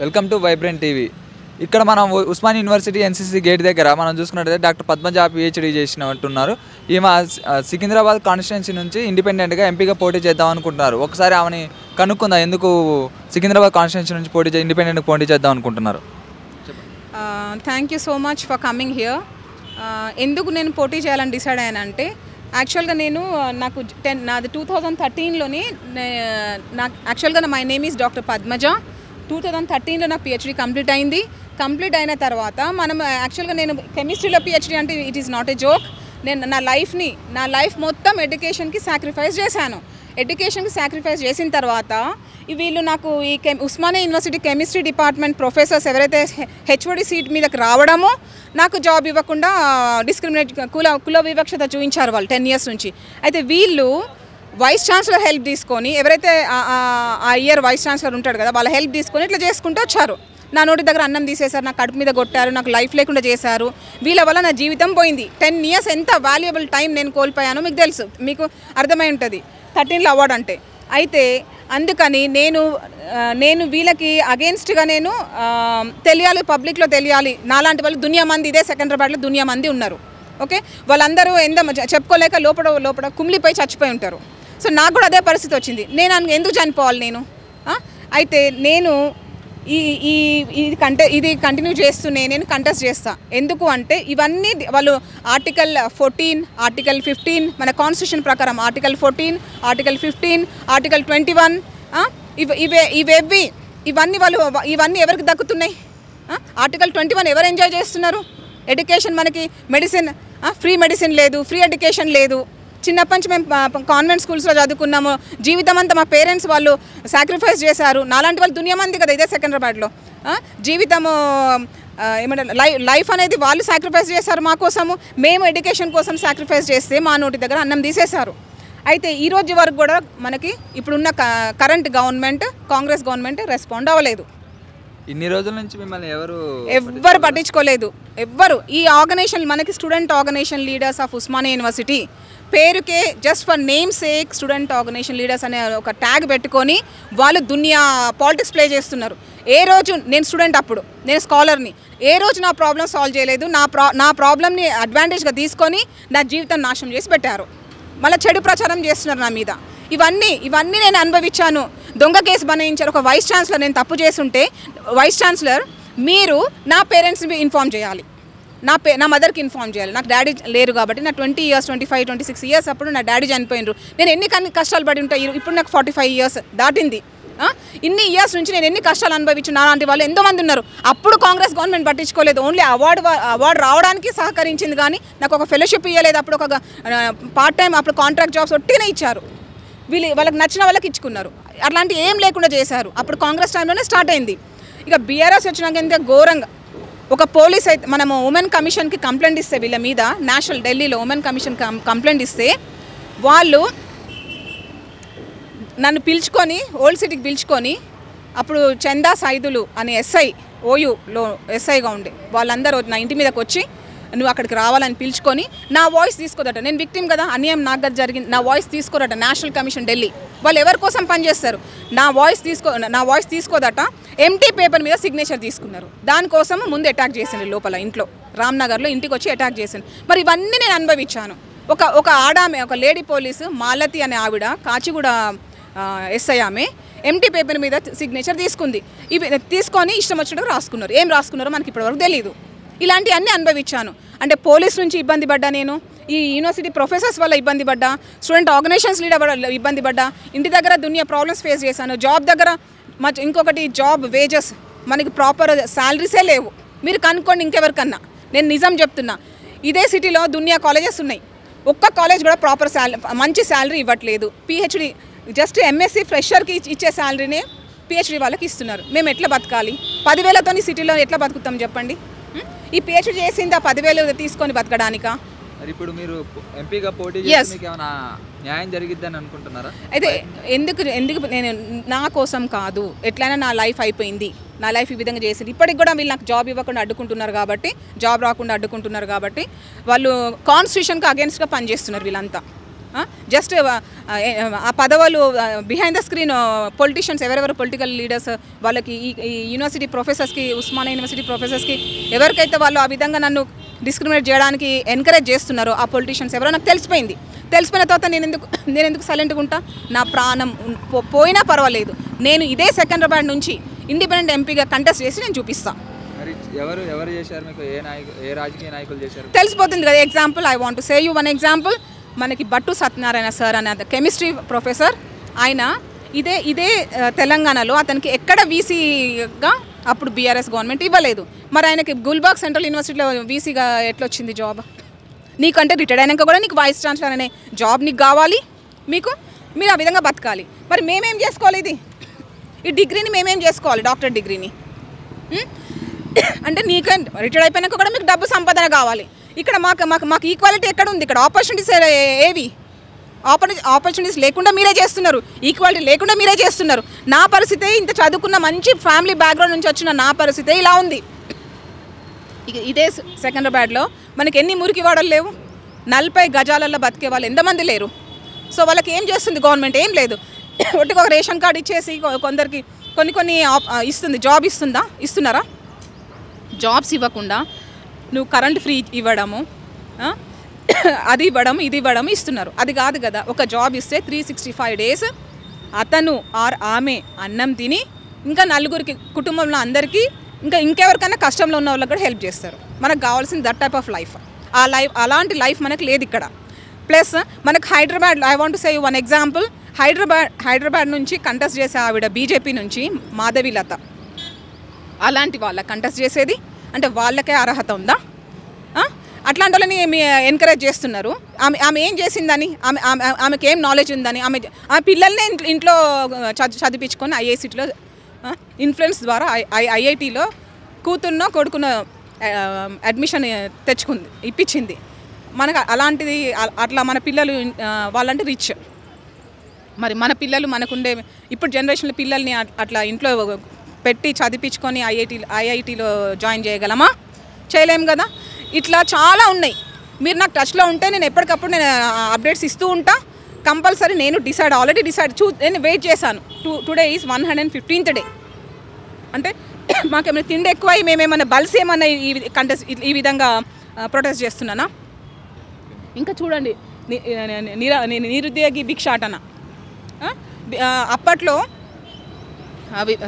Welcome to vibrant TV. ఇక్కడ మనం Osman university NCC gate దగ్గర మనం చూసుకున్నట్లయితే డాక్టర్ పద్మజ పిహెచ్డీ చేసినట్టున్నారు. ఈమె సికింద్రాబాద్ కాన్స్టిట్యున్సీ నుంచి ఇండిపెండెంట్గా ఎంపీగా పోటీ చేద్దాం అనుకుంటున్నారు. ఒకసారి ఆమెని కనుక్కుందా ఎందుకు సికింద్రాబాద్ కాన్స్టిట్యున్సీ నుంచి ఇండిపెండెంట్గా పోటీ చేద్దాం అనుకుంటున్నారు? Thank you so much for coming here. ఎందుకు నేను పోటీ చేయాలని డిసైడ్ అయ్యానంటే యాక్చువల్గా నాకు నాది 2013లోనే నాకు యాక్చువల్గా my name is doctor Padmaja. 2013లో నా పిహెచ్డీ కంప్లీట్ అయింది. కంప్లీట్ అయిన తర్వాత యాక్చువల్గా నేను కెమిస్ట్రీలో పిహెచ్డీ అంటే it is not a joke. నేను నా లైఫ్ మొత్తం ఎడ్యుకేషన్కి సాక్రిఫైస్ చేశాను. ఎడ్యుకేషన్కి సాక్రిఫైస్ చేసిన తర్వాత వీళ్ళు నాకు ఈ Osmania university chemistry department professors ఎవరైతే హెచ్ఓడి సీట్ మీదకి రావడమో నాకు జాబ్ ఇవ్వకుండా డిస్క్రిమినేట్ కుల వివక్షత చూపించారు వాళ్ళు 10 years నుంచి. అయితే వీళ్ళు వైస్ ఛాన్సలర్ హెల్ప్ తీసుకొని ఎవరైతే ఆ ఇయర్ వైస్ ఛాన్సలర్ ఉంటాడు కదా వాళ్ళ హెల్ప్ తీసుకొని ఇట్లా చేసుకుంటూ వచ్చారు. నా నోటి దగ్గర అన్నం తీసేశారు, నా కడుపు మీద కొట్టారు, నాకు లైఫ్ లేకుండా చేశారు. వీళ్ళ వల్ల నా జీవితం పోయింది. 10 years ఎంత వాల్యుబుల్ టైం నేను కోల్పోయానో మీకు తెలుసు, మీకు అర్థమై ఉంటుంది 13లో అవార్డు అంటే. అయితే అందుకని నేను వీళ్ళకి అగేన్స్ట్గా తెలియాలి, పబ్లిక్లో తెలియాలి. నాలాంటి వాళ్ళు దునియా మంది ఇదే సికింద్రాబాద్లో దునియా మంది ఉన్నారు. ఓకే, వాళ్ళందరూ చెప్పుకోలేక లోపల కుమిలిపోయి చచ్చిపోయి ఉంటారు. సో నాకు కూడా అదే పరిస్థితి వచ్చింది. నేను ఎందుకు చనిపోవాలి నేను? అయితే నేను ఇది కంటిన్యూ చేస్తూనే నేను కంటెస్ట్ చేస్తా. ఎందుకు అంటే ఇవన్నీ వాళ్ళు ఆర్టికల్ 14, ఆర్టికల్ 15 మన కాన్స్టిట్యూషన్ ప్రకారం ఆర్టికల్ 14, ఆర్టికల్ 15, ఆర్టికల్ 21 ఇవన్నీ ఎవరికి దక్కుతున్నాయి? ఆర్టికల్ 21 ఎవరు ఎంజాయ్ చేస్తున్నారు? ఎడ్యుకేషన్ మనకి మెడిసిన్ ఫ్రీ మెడిసిన్ లేదు, ఫ్రీ ఎడ్యుకేషన్ లేదు. చిన్నప్పటి నుంచి మేము కాన్వెంట్ స్కూల్స్లో చదువుకున్నాము. జీవితం అంతా మా పేరెంట్స్ వాళ్ళు సాక్రిఫైస్ చేశారు. నాలాంటి వాళ్ళు దునియా మంది కదా ఇదే సికింద్రాబాద్లో. జీవితము ఏమంటారు లైఫ్ అనేది వాళ్ళు సాక్రిఫైస్ చేశారు మా కోసము. మేము ఎడ్యుకేషన్ కోసం సాక్రిఫైస్ చేస్తే మా నోటి దగ్గర అన్నం తీసేశారు. అయితే ఈ రోజు వరకు కూడా మనకి ఇప్పుడున్న current government Congress government respond అవ్వలేదు. ఇన్ని రోజుల నుంచి మిమ్మల్ని ఎవ్వరు పట్టించుకోలేదు. ఎవ్వరు ఈ ఆర్గనైజేషన్ మనకి student organization leaders of Osmania university పేరుకే just for name sake student organization leaders అనే ఒక ట్యాగ్ పెట్టుకొని వాళ్ళు దునియా పాలిటిక్స్ ప్లే చేస్తున్నారు. ఏ రోజు నేను స్టూడెంట్, అప్పుడు నేను స్కాలర్ని, ఏ రోజు నా ప్రాబ్లం సాల్వ్ చేయలేదు. నా ప్రాబ్లమ్ని అడ్వాంటేజ్గా తీసుకొని నా జీవితం నాశనం చేసి పెట్టారు. మళ్ళీ చెడు ప్రచారం చేస్తున్నారు నా మీద. ఇవన్నీ నేను అనుభవించాను. దొంగ కేసు బనాయించారు. ఒక వైస్ ఛాన్సలర్ నేను తప్పు చేస్తుంటే వైస్ ఛాన్సలర్ మీరు నా పేరెంట్స్ని ఇన్ఫార్మ్ చేయాలి, నా మదర్కి ఇన్ఫార్మ్ చేయాలి. నాకు డాడీ లేరు కాబట్టి నా 20 years 25 26 years అప్పుడు నా డాడీ చనిపోయినారు. నేను ఎన్ని కష్టాలు పడి ఉంటాయి. ఇప్పుడు నాకు 45 years దాటింది. ఇన్ని ఇయర్స్ నుంచి నేను ఎన్ని కష్టాలు అనుభవించు. నాలాంటి వాళ్ళు ఎంతోమంది ఉన్నారు. అప్పుడు కాంగ్రెస్ గవర్నమెంట్ పట్టించుకోలేదు. ఓన్లీ అవార్డు రావడానికి సహకరించింది కానీ నాకు ఒక ఫెలోషిప్ ఇవ్వలేదు. అప్పుడు ఒక పార్ట్ టైం అప్పుడు కాంట్రాక్ట్ జాబ్స్ ఒట్టినే ఇచ్చారు. వాళ్ళకి నచ్చిన వాళ్ళకి ఇచ్చుకున్నారు. అట్లాంటి ఏం లేకుండా చేశారు. అప్పుడు కాంగ్రెస్ టైంలోనే స్టార్ట్ అయింది. ఇక బీఆర్ఎస్ వచ్చినాక ఎంత ఘోరంగా ఒక పోలీస్ అయితే మనము ఉమెన్ కమిషన్కి కంప్లైంట్ ఇస్తే వీళ్ళ మీద నేషనల్ ఢిల్లీలో ఉమెన్ కమిషన్ కంప్లైంట్ ఇస్తే వాళ్ళు నన్ను పిలుచుకొని ఓల్డ్ సిటీకి పిలుచుకొని అప్పుడు చందా సైదులు అనే ఓయూలో ఎస్ఐగా ఉండే వాళ్ళందరూ నా ఇంటి మీదకి వచ్చి నువ్వు అక్కడికి రావాలని పిలుచుకొని నా వాయిస్ తీసుకోదట. నేను విక్టిమ్ కదా, అన్యాయం నాకు కదా జరిగింది. నా వాయిస్ తీసుకోదట నేషనల్ కమిషన్ ఢిల్లీ. వాళ్ళు ఎవరి కోసం పనిచేస్తారు? నా వాయిస్ తీసుకోదట. ఎంటీ పేపర్ మీద సిగ్నేచర్ తీసుకున్నారు. దానికోసం ముందు అటాక్ చేసింది లోపల ఇంట్లో రామ్నగర్లో ఇంటికి వచ్చి అటాక్ చేసింది. మరి ఇవన్నీ నేను అనుభవించాను. ఒక ఆడామె ఒక లేడీ పోలీసు మాలతి అనే ఆవిడ కాచిగూడ ఎస్ఐ ఆమె ఎంటీ పేపర్ మీద సిగ్నేచర్ తీసుకుంది. ఇవి తీసుకొని ఇష్టం వచ్చినట్టు రాసుకున్నారు. ఏం రాసుకున్నారో మనకి ఇప్పటివరకు తెలియదు. ఇలాంటివన్నీ అనుభవించాను. అంటే పోలీస్ నుంచి ఇబ్బంది పడ్డా, నేను ఈ యూనివర్సిటీ ప్రొఫెసర్స్ వల్ల ఇబ్బంది పడ్డా, స్టూడెంట్ ఆర్గనైజేషన్స్ లీడర్ వల్ల ఇబ్బంది పడ్డా, ఇంటి దగ్గర దునియా ప్రాబ్లమ్స్ ఫేస్ చేశాను. జాబ్ దగ్గర ఇంకొకటి జాబ్ వేజెస్ మనకి ప్రాపర్ శాలరీసే లేవు. మీరు కనుక్కోండి ఇంకెవరికన్నా. నేను నిజం చెప్తున్నా. ఇదే సిటీలో దునియా కాలేజెస్ ఉన్నాయి. ఒక్క కాలేజ్ కూడా ప్రాపర్ మంచి శాలరీ ఇవ్వట్లేదు. పిహెచ్డి జస్ట్ ఎంఎస్సీ ఫ్రెషర్కి ఇచ్చే శాలరీనే పిహెచ్డి వాళ్ళకి ఇస్తున్నారు. మేము ఎట్లా బతకాలి? 10,000తోని సిటీలో ఎట్లా బతుకుతాం చెప్పండి? ఈ పిహెచ్డి చేసింది ఆ 10,000 తీసుకొని బతకడానికా? ఇప్పుడు మీరు ఎంపీగా పోటీ చేస్తే మీకు ఏమైనా న్యాయం జరిగిద్దని అనుకుంటున్నారా? అయితే ఎందుకు నేను నా కోసం కాదు, ఎట్లయినా నా లైఫ్ అయిపోయింది. నా లైఫ్ ఈ విధంగా చేసింది. ఇప్పటికి కూడా వీళ్ళు నాకు జాబ్ ఇవ్వకుండా అడ్డుకుంటున్నారు కాబట్టి, జాబ్ రాకుండా అడ్డుకుంటున్నారు కాబట్టి వాళ్ళు కాన్స్టిట్యూషన్కి అగేన్స్ట్గా పనిచేస్తున్నారు వీళ్ళంతా. జస్ట్ ఆ పదవులు బిహైండ్ ద స్క్రీన్ పొలిటీషియన్స్ ఎవరెవరు పొలిటికల్ లీడర్స్ వాళ్ళకి ఈ యూనివర్సిటీ ప్రొఫెసర్స్కి ఉస్మానియా యూనివర్సిటీ ప్రొఫెసర్స్కి ఎవరికైతే వాళ్ళు ఆ విధంగా నన్ను డిస్క్రిమినేట్ చేయడానికి ఎంకరేజ్ చేస్తున్నారో ఆ పొలిటీషియన్స్ ఎవరో నాకు తెలిసిపోయిన తర్వాత నేను ఎందుకు సైలెంట్గా ఉంటా? నా ప్రాణం పోయినా పర్వాలేదు, నేను ఇదే సికింద్రాబాద్ నుంచి ఇండిపెండెంట్ ఎంపీగా కంటెస్ట్ చేసి నేను చూపిస్తాను. ఎవరు చేశారు మీకు? ఏ రాజకీయ నాయకులు చేశారు? తెలిసిపోతుంది కదా. Example I want to say you one example. మనకి భట్టు సత్యనారాయణ సార్ అనే కెమిస్ట్రీ ప్రొఫెసర్, ఆయన ఇదే తెలంగాణలో అతనికి ఎక్కడ వీసీగా అప్పుడు బీఆర్ఎస్ గవర్నమెంట్ ఇవ్వలేదు. మరి ఆయనకి గుల్బర్గ్ సెంట్రల్ యూనివర్సిటీలో వీసీగా ఎట్లా వచ్చింది జాబ్? నీకంటే రిటైర్డ్ అయినాక కూడా నీకు వైస్ ఛాన్సలర్ అనే జాబ్ నీకు కావాలి, మీరు ఆ విధంగా బతకాలి. మరి మేమేం చేసుకోవాలి? ఈ డిగ్రీని మేమేం చేసుకోవాలి? డాక్టర్ డిగ్రీని అంటే నీకు రిటైర్డ్ అయిపోయినాక కూడా మీకు డబ్బు సంపాదన కావాలి. ఇక్కడ మాకు ఈక్వాలిటీ ఎక్కడ ఉంది? ఇక్కడ ఆపర్చునిటీస్ ఏవి? ఆపర్చునిటీస్ లేకుండా మీరే చేస్తున్నారు, ఈక్వాలిటీ లేకుండా మీరే చేస్తున్నారు. నా పరిస్థితి ఇంత చదువుకున్న మంచి ఫ్యామిలీ బ్యాక్గ్రౌండ్ నుంచి వచ్చిన నా పరిస్థితి ఇలా ఉంది. ఇదే సికింద్రాబాద్లో మనకి ఎన్ని మురికి వాడలు లేవు? 40 గజాలలో బతికే వాళ్ళు ఎంతమంది లేరు? సో వాళ్ళకి ఏం చేస్తుంది గవర్నమెంట్? ఏం లేదు. ఒట్టికి ఒక రేషన్ కార్డు ఇచ్చేసి కొందరికి కొన్ని ఇస్తుంది. జాబ్ ఇస్తున్నారా? జాబ్స్ ఇవ్వకుండా నువ్వు కరెంట్ ఫ్రీ ఇవ్వడము, అది ఇది ఇవ్వడం ఇస్తున్నారు. అది కాదు కదా. ఒక జాబ్ ఇస్తే 365 డేస్ అతను ఆర్ ఆమె అన్నం తిని ఇంకా నలుగురికి కుటుంబంలో అందరికీ ఇంకెవరికైనా కష్టంలో ఉన్న వాళ్ళకి కూడా హెల్ప్ చేస్తారు. మనకు కావాల్సింది దట్ టైప్ ఆఫ్ లైఫ్. అలాంటి లైఫ్ మనకు లేదు ఇక్కడ. ప్లస్ మనకు Hyderabad, I want to say one example. Hyderabad నుంచి కంటెస్ట్ చేసే ఆవిడ బీజేపీ నుంచి మాధవీలత, అలాంటి వాళ్ళ కంటెస్ట్ చేసేది అంటే వాళ్ళకే అర్హత ఉందా? అట్లాంటి వాళ్ళని ఎంకరేజ్ చేస్తున్నారు. ఆమె ఏం చేసిందని, ఆమెకి ఏం నాలెడ్జ్ ఉందని, ఆమె పిల్లల్నే ఇంట్లో చదివించుకొని ఐఐసిటీలో ఇన్ఫ్లుయెన్స్ ద్వారా ఐఐటీలో కూతుర్నో కొడుకునో అడ్మిషన్ ఇప్పించింది. మనకు అలాంటిది అట్లా మన పిల్లలు వాళ్ళంటే రిచ్. మరి మన పిల్లలు మనకుండే ఇప్పుడు జనరేషన్లో పిల్లల్ని అట్లా ఇంట్లో పెట్టి చదివించుకొని ఐఐటీలో జాయిన్ చేయగలమా? చేయలేము కదా. ఇట్లా చాలా ఉన్నాయి. మీరు నాకు టచ్లో ఉంటే నేను ఎప్పటికప్పుడు అప్డేట్స్ ఇస్తూ ఉంటా. కంపల్సరీ నేను ఆల్రెడీ నేను వెయిట్ చేశాను. Today is 115th day. అంటే మాకేమైనా తిండి ఎక్కువ, మేమేమైనా బల్స్ ఏమన్నా ఈ విధంగా ప్రొటెస్ట్ చేస్తున్నానా? ఇంకా చూడండి, నిరుద్యోగి భిక్షాటన. అప్పట్లో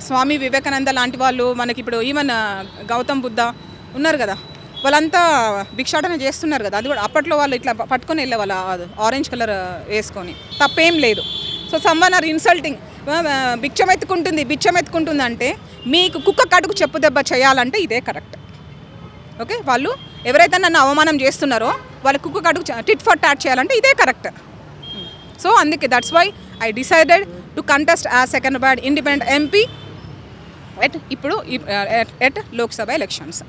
స్వామి వివేకానంద లాంటి వాళ్ళు, మనకి ఇప్పుడు ఈవెన్ గౌతమ్ బుద్ధ ఉన్నారు కదా, వాళ్ళంతా భిక్షాటన చేస్తున్నారు కదా. అది కూడా అప్పట్లో వాళ్ళు ఇట్లా పట్టుకొని వెళ్ళే వాళ్ళ ఆరెంజ్ కలర్ వేసుకొని, తప్పేం లేదు. So someone or insulting. బిచ్చం ఎత్తుకుంటుంది అంటే మీకు కుక్క కడుకు చెప్పు దెబ్బ చేయాలంటే ఇదే కరెక్ట్. ఓకే, వాళ్ళు ఎవరైతే నన్ను అవమానం చేస్తున్నారో వాళ్ళ కుక్క కడుకు టిట్ ఫర్ టాట్ చేయాలంటే ఇదే కరెక్ట్. సో అందుకే that's why I decided to contest as Secunderabad independent MP at Lok Sabha elections.